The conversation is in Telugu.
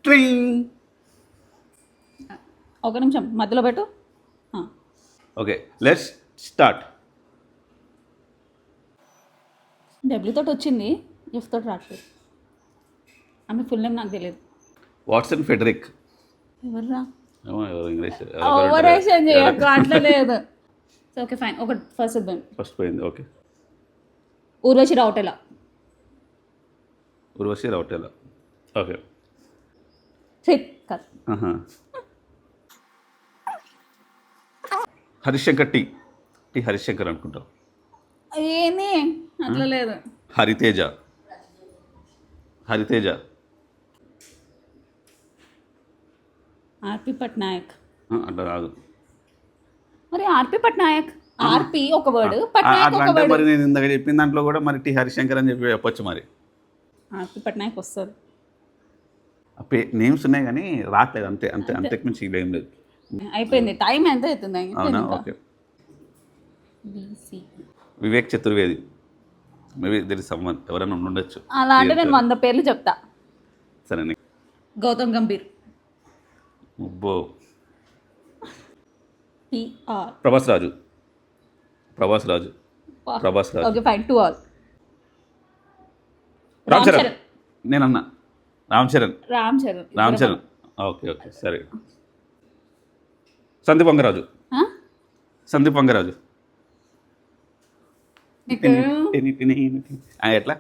ట్రింగ్. ఒక నిమిషం మధ్యలో పెట్టు. Okay, let's start. డబ్ల్యూ తోటి వచ్చింది, ఎఫ్ తోటి రావట్లేదు. ఆమె ఫుల్ నేమ్ నాకు తెలియదు. Watson Frederick. ఎవర్రా? ఇంగ్లీష్ ఓవరేషన్ చేయకు, అట్లా లేదు. సో ఓకే ఫైన్, ఒక ఫస్ట్ ఇద్దాం. ఫస్ట్ పోయింది. ఓకే, ఊర్వశి రౌటెలా. ఉర్వశి రౌటేలా. ఓకే. కాదు. హరిశంకర్ టి హరిశంకర్ అనుకుంటా. ఏంది అట్లా లేదు. హరితేజ. ఆర్పి పట్నాయక్. అట్లా రాదు. మరి ఆర్పి పట్నాయక్, ఆర్పి ఒక వర్డ్, పట్నాయక్ అట్లా ఒక అంటే వర్డ్. మరి నేను ఇందాక చెప్పిన దాంట్లో కూడా మరి టి హరిశంకర్ అని చెప్పొచ్చు. మరి ఆర్పి పట్నాయక్ వస్తుంది. నేమ్స్ ఉన్నాయి కానీ రావట్లేదు, అంతే అంతే అంతకు మించి ఏం లేదు. అయిపోయింది, టైం ఎంత అవుతుంది? అవునా? Okay. BC Vivek Chaturvedi. Maybe there is someone, ఎవరైనా ఉండొచ్చు. అలా అంటే నేను 100 పేర్లు చెప్తా. సరే. గౌతమ్ గంభీర్. అబ్బో. TR. Prabhas Raju. Okay fine, 2 all. Ram Charan. నేనన్నా రామ్ చరణ్. ఓకే సరే. సందీప్ వంగరాజు. నీకు ఎట్లా?